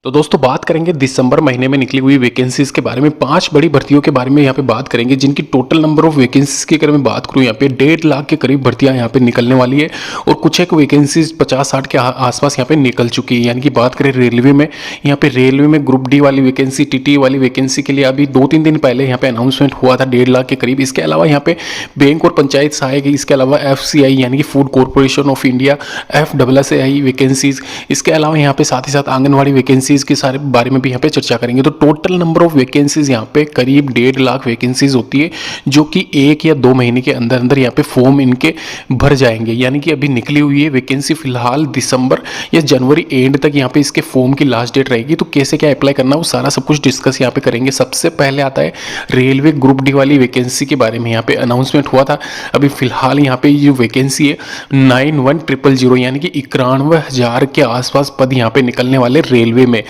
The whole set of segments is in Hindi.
तो दोस्तों बात करेंगे दिसंबर महीने में निकली हुई वैकेंसीज के बारे में। 5 बड़ी भर्तियों के बारे में यहाँ पे बात करेंगे, जिनकी टोटल नंबर ऑफ वैकेंसीज की अगर मैं बात करूँ यहाँ पे 1.5 लाख के करीब भर्तियां यहाँ पे निकलने वाली है और कुछ एक वैकेंसीज 50-60 के आसपास यहाँ पे निकल चुकी है। यानी कि बात करें रेलवे में, यहाँ पे रेलवे में ग्रुप डी वाली वैकेंसी, टीटी वाली वैकेंसी के लिए अभी 2-3 दिन पहले यहाँ पे अनाउंसमेंट हुआ था 1.5 लाख के करीब। इसके अलावा यहाँ पे बैंक और पंचायत सहायक, इसके अलावा FCI यानी कि food corporation of India, FSSAI vacancies, इसके अलावा यहाँ पे साथ ही साथ आंगनबाड़ी वैकेंसीज के सारे बारे में भी यहाँ पे चर्चा करेंगे। तो टोटल नंबर ऑफ वैकेंसीज यहाँ पे करीब 1.5 लाख वैकेंसीज होती है, जो कि 1 या 2 महीने के अंदर अंदर यहाँ पे फॉर्म इनके भर जाएंगे। यानी कि अभी निकली हुई है वैकेंसी फिलहाल दिसंबर या जनवरी एंड तक यहाँ पे इसके फॉर्म की लास्ट डेट रहेगी। तो कैसे क्या अप्लाई करना, वो सारा सब कुछ डिस्कस यहाँ पे करेंगे। सबसे पहले आता है रेलवे ग्रुप डी वाली वैकेंसी के बारे में। यहाँ पे अनाउंसमेंट हुआ था, अभी फिलहाल यहाँ पे जो वैकेंसी है 91,000 यानी कि 91,000 के आसपास पद यहाँ पे निकलने वाले रेलवे में,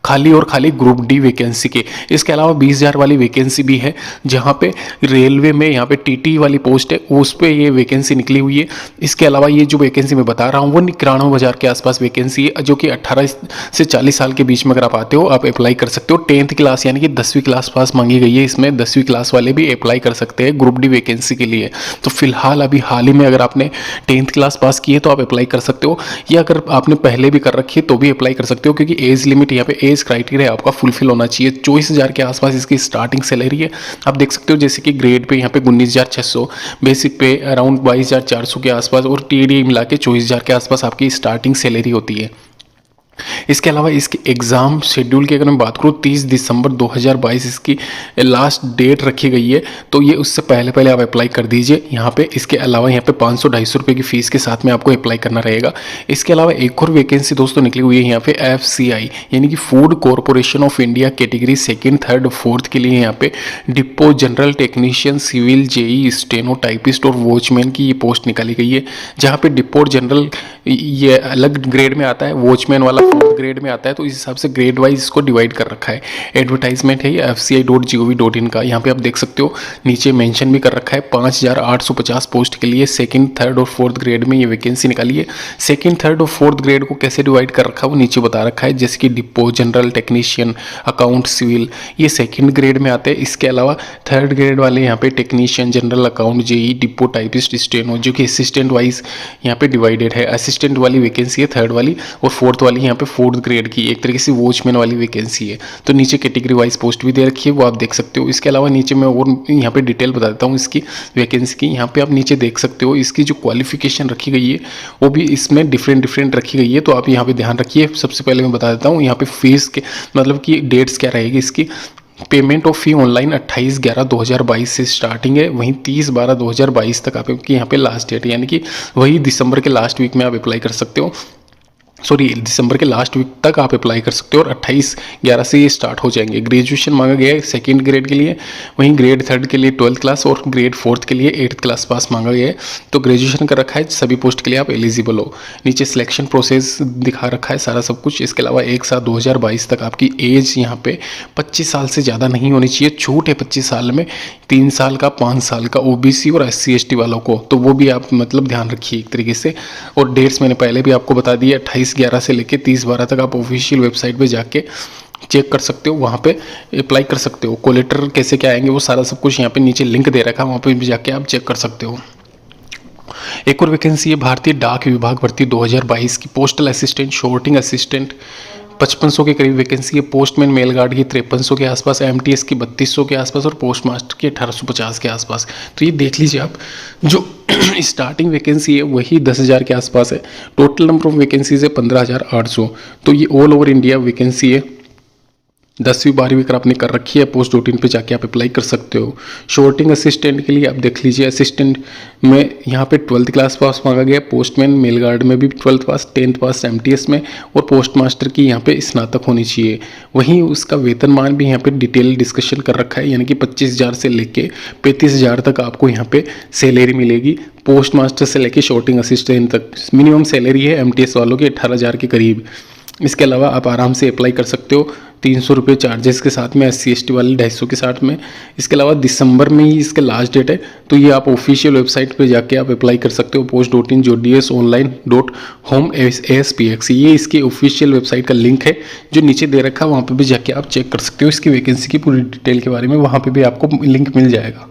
खाली और खाली ग्रुप डी वैकेंसी के। इसके अलावा 20,000 वाली वैकेंसी भी है, जहाँ पे रेलवे में यहाँ पे टीटी वाली पोस्ट है, उस पर ये वैकेंसी निकली हुई है। इसके अलावा ये जो वैकेंसी मैं बता रहा हूँ वो 91,000 के आसपास वैकेंसी है, जो कि 18 से 40 साल के बीच में अगर आप आते हो आप अप्लाई कर सकते हो। 10th क्लास यानी कि 10वीं क्लास पास मांगी गई है इसमें, 10वीं क्लास वाले भी अप्लाई कर सकते हैं ग्रुप डी वैकेंसी के लिए। तो फिलहाल अभी हाल ही में अगर आपने 10th क्लास पास की है तो आप अप्लाई कर सकते हो, या अगर आपने पहले भी कर रखी है तो भी अप्लाई कर सकते हो, क्योंकि एज लिमिट यहाँ पे एज क्राइटेरिया आपका फुलफिल होना चाहिए। 24,000 के आसपास इसकी स्टार्टिंग सैलरी है। आप देख सकते हो जैसे कि ग्रेड पे यहाँ पे 19,600, बेसिक पे अराउंड 22,400 के आसपास और TDI मिला के 24,000 के आसपास आपकी स्टार्टिंग सैलरी होती है। इसके अलावा इसके एग्ज़ाम शेड्यूल की अगर मैं बात करूँ 30 दिसंबर 2022 इसकी लास्ट डेट रखी गई है, तो ये उससे पहले पहले आप अप्लाई कर दीजिए यहाँ पे। इसके अलावा यहाँ पे 500-250 रुपये की फ़ीस के साथ में आपको अप्लाई करना रहेगा। इसके अलावा एक और वैकेंसी दोस्तों निकली हुई है यहाँ पे FCI यानी कि food corporation of India category 2nd, 3rd, 4th के लिए यहाँ पे depot general technician, civil, JE, steno typist और वॉचमैन की ये पोस्ट निकाली गई है। जहाँ पे डिपो जनरल ये अलग ग्रेड में आता है, वॉचमैन वाला 4th ग्रेड में आता है, तो इस हिसाब से ग्रेड वाइज इसको डिवाइड कर रखा है। एडवर्टाइजमेंट है ये fci.gov.in का, यहाँ पे आप देख सकते हो नीचे मेंशन भी कर रखा है 5,850 पोस्ट के लिए 2nd, 3rd और 4th ग्रेड में ये वैकेंसी निकाली है। 2nd, 3rd और 4th ग्रेड को कैसे डिवाइड कर रखा है वो नीचे बता रखा है, जैसे कि depot general technician, account, civil, ये 2nd ग्रेड में आते हैं। इसके अलावा 3rd ग्रेड वाले यहाँ पे technician, general account, JE, depot typist, steno, जो कि असिस्टेंट वाइज यहाँ पे डिवाइडेड है। असिस्टेंट वाली वैकेंसी है 3rd वाली, और 4th वाली यहाँ पे 4th ग्रेड की एक तरीके से वॉचमैन वाली वैकेंसी है। तो नीचे कैटेगरी वाइज पोस्ट भी दे रखी है, वो आप देख सकते हो। इसके अलावा नीचे मैं और यहाँ पे डिटेल बता देता हूँ इसकी वैकेंसी की। यहाँ पे आप नीचे देख सकते हो इसकी जो क्वालिफिकेशन रखी गई है वो भी इसमें डिफरेंट रखी गई है, तो आप यहाँ पे ध्यान रखिए। सबसे पहले मैं बता देता हूँ यहाँ पे फीस के मतलब कि डेट्स क्या रहेगी इसकी। पेमेंट ऑफ फी ऑनलाइन 28/11/2022 से स्टार्टिंग है, वहीं 30/12/2022 तक आपकी यहाँ पे लास्ट डेट है, यानी कि वही दिसंबर के लास्ट वीक में आप अप्लाई कर सकते हो। दिसंबर के लास्ट वीक तक आप अप्लाई कर सकते हो और 28/11 से ये स्टार्ट हो जाएंगे। ग्रेजुएशन मांगा गया है 2nd ग्रेड के लिए, वहीं ग्रेड 3rd के लिए 12th क्लास और ग्रेड 4th के लिए 8th क्लास पास मांगा गया है। तो ग्रेजुएशन कर रखा है, सभी पोस्ट के लिए आप एलिजिबल हो। नीचे सिलेक्शन प्रोसेस दिखा रखा है सारा सब कुछ। इसके अलावा 1/7/2022 तक आपकी एज यहाँ पे 25 साल से ज़्यादा नहीं होनी चाहिए। छूट है 25 साल में, 3 साल का, 5 साल का OBC और SC/ST वालों को, तो वो भी आप मतलब ध्यान रखिए एक तरीके से। और डेट्स मैंने पहले भी आपको बता दी है, 28/11 से लेकर 30/12 तक आप ऑफिशियल वेबसाइट पे जाके चेक कर सकते हो, वहाँ पे अप्लाई कर सकते हो। कोलेटर कैसे क्या आएंगे वो सारा सब कुछ यहाँ पे नीचे लिंक दे रखा है, वहाँ पे भी जाके आप चेक कर सकते हो। एक और वैकेंसी है भारतीय डाक विभाग भर्ती 2022 की, पोस्टल असिस्टेंट, शॉर्टिंग असिस्टेंट 5500 के करीब वैकेंसी है। पोस्टमैन मेल गार्ड की 5300 के आसपास, MTS की 3200 के आसपास और पोस्ट मास्टर की 1850 के आसपास। तो ये देख लीजिए आप, जो स्टार्टिंग वैकेंसी है वही 10,000 के आसपास है। टोटल नंबर ऑफ वैकेंसीज है 15,800। तो ये ऑल ओवर इंडिया वैकेंसी है। 10वीं 12वीं अगर आपने कर रखी है post.in पे जाके आप अप्लाई कर सकते हो। शॉर्टिंग असिस्टेंट के लिए आप देख लीजिए, असिस्टेंट में यहाँ पे 12th क्लास पास मांगा गया। पोस्टमैन मेल गार्ड में भी 12th पास, 10th पास MTS में, और पोस्ट मास्टर की यहाँ पे स्नातक होनी चाहिए। वहीं उसका वेतनमान भी यहाँ पे डिटेल डिस्कशन कर रखा है, यानी कि 25,000 से लेके 35,000 तक आपको यहाँ पे सैलरी मिलेगी। पोस्ट मास्टर से लेके शॉर्टिंग असिस्टेंट तक मिनिमम सैलरी है MTS वालों की 18,000 के करीब। इसके अलावा आप आराम से अप्लाई कर सकते हो 300 रुपये चार्जेस के साथ में, SC/ST वाले 250 के साथ में। इसके अलावा दिसंबर में ही इसका लास्ट डेट है, तो ये आप ऑफिशियल वेबसाइट पे जाके आप अप्लाई कर सकते हो, post.in.dsonline.aspx। ये इसकी ऑफिशियल वेबसाइट का लिंक है जो नीचे दे रखा है, वहाँ पे भी जाके आप चेक कर सकते हो इसकी वैकेंसी की पूरी डिटेल के बारे में, वहाँ पे भी आपको लिंक मिल जाएगा।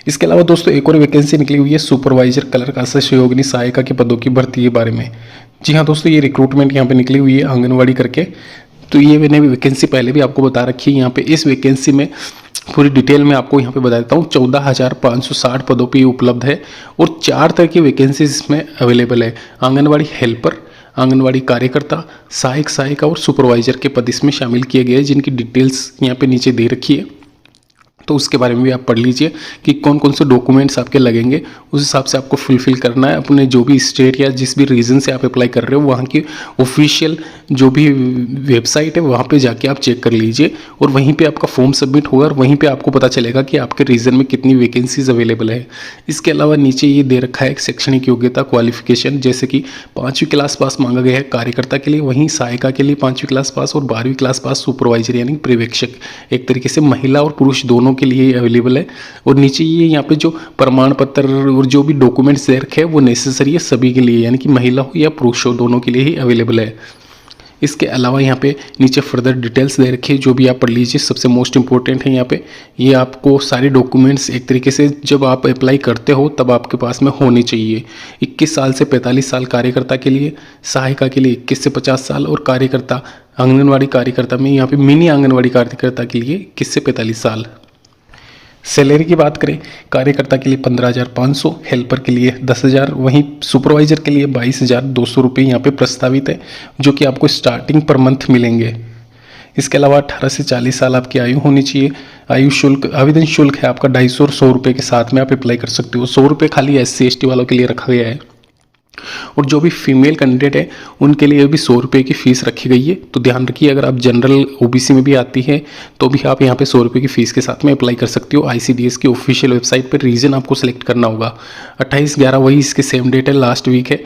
इसके अलावा दोस्तों एक और वैकेंसी निकली हुई है सुपरवाइजर क्लर्क सहयोगिनी सहायिका के पदों की भर्ती के बारे में। जी हाँ दोस्तों, ये रिक्रूटमेंट यहाँ पे निकली हुई है आंगनवाड़ी करके। तो ये मैंने वैकेंसी पहले भी आपको बता रखी है। यहाँ पे इस वैकेंसी में पूरी डिटेल में आपको यहाँ पे बता देता हूँ। 14,560 पदों पे उपलब्ध है और 4 तरह की वैकेंसीज इसमें अवेलेबल है। आंगनवाड़ी हेल्पर, आंगनवाड़ी कार्यकर्ता, सहायक सहायिका और सुपरवाइजर के पद इसमें शामिल किए गए हैं, जिनकी डिटेल्स यहाँ पे नीचे दे रखी है। तो उसके बारे में भी आप पढ़ लीजिए कि कौन कौन से डॉक्यूमेंट्स आपके लगेंगे, उस हिसाब से आपको फुलफिल करना है। अपने जो भी स्टेट या जिस भी रीजन से आप अप्लाई कर रहे हो वहाँ की ऑफिशियल जो भी वेबसाइट है वहाँ पे जाके आप चेक कर लीजिए और वहीं पे आपका फॉर्म सबमिट होगा और वहीं पे आपको पता चलेगा कि आपके रीजन में कितनी वैकेंसीज अवेलेबल है। इसके अलावा नीचे ये दे रखा है शैक्षणिक योग्यता क्वालिफिकेशन, जैसे कि 5वीं क्लास पास मांगा गया है कार्यकर्ता के लिए, वहीं सहायिका के लिए 5वीं क्लास पास और 12वीं क्लास पास सुपरवाइजर यानी पर्यवेक्षक, एक तरीके से महिला और पुरुष दोनों के लिए अवेलेबल है। और नीचे ये यहाँ पे जो प्रमाण पत्र और जो भी डॉक्यूमेंट्स दे रखे हैं वो नेसेसरी है सभी के लिए, यानी कि महिला हो या पुरुष हो दोनों के लिए ही अवेलेबल है। इसके अलावा यहाँ पे नीचे फर्दर डिटेल्स दे रखी है, जो भी आप पढ़ लीजिए। सबसे मोस्ट इंपॉर्टेंट है यहाँ पे, ये आपको सारे डॉक्यूमेंट्स एक तरीके से जब आप अप्लाई करते हो तब आपके पास में होने चाहिए। 21 साल से 45 साल कार्यकर्ता के लिए, सहायिका के लिए 21 से 50 साल और कार्यकर्ता आंगनवाड़ी कार्यकर्ता में यहाँ पे मिनी आंगनवाड़ी कार्यकर्ता के लिए 21 से 45 साल। सैलरी की बात करें, कार्यकर्ता के लिए 15,500, हेल्पर के लिए 10,000, वहीं सुपरवाइजर के लिए 22,200 रुपये यहाँ पे प्रस्तावित है, जो कि आपको स्टार्टिंग पर मंथ मिलेंगे। इसके अलावा 18 से 40 साल आपकी आयु होनी चाहिए। आयु शुल्क, आवेदन शुल्क है आपका 250 और 100 रुपये के साथ में आप अप्लाई कर सकते हो। 100 रुपये खाली SC/ST वालों के लिए रखा गया है और जो भी फीमेल कैंडिडेट है उनके लिए भी 100 रुपये की फ़ीस रखी गई है। तो ध्यान रखिए, अगर आप जनरल OBC में भी आती है तो भी आप यहाँ पे 100 रुपये की फ़ीस के साथ में अप्लाई कर सकते हो। ICDS की ऑफिशियल वेबसाइट पर रीजन आपको सेलेक्ट करना होगा। 28/11 वही इसके सेम डेट है, लास्ट वीक है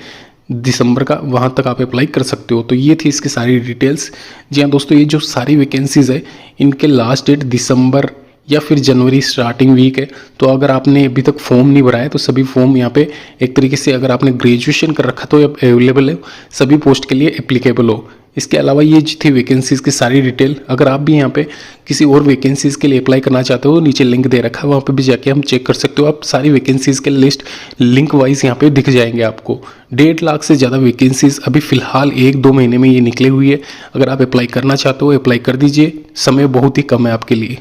दिसंबर का, वहाँ तक आप अप्लाई कर सकते हो। तो ये थी इसकी सारी डिटेल्स। जी हाँ दोस्तों, ये जो सारी वैकेंसीज़ है इनके लास्ट डेट दिसंबर या फिर जनवरी स्टार्टिंग वीक है। तो अगर आपने अभी तक फॉर्म नहीं भरा है तो सभी फॉर्म यहाँ पे एक तरीके से, अगर आपने ग्रेजुएशन कर रखा तो अवेलेबल है, सभी पोस्ट के लिए एप्लीकेबल हो। इसके अलावा ये थी वैकेंसीज़ की सारी डिटेल। अगर आप भी यहाँ पे किसी और वैकेंसीज़ के लिए अप्लाई करना चाहते हो, नीचे लिंक दे रखा है, वहाँ पे भी जाके हम चेक कर सकते हो। आप सारी वैकेंसीज़ के लिस्ट लिंक वाइज यहाँ पे दिख जाएंगे आपको। 1.5 लाख से ज़्यादा वैकेंसीज़ अभी फ़िलहाल 1-2 महीने में ये निकली हुई है। अगर आप अप्लाई करना चाहते हो अप्लाई कर दीजिए, समय बहुत ही कम है आपके लिए।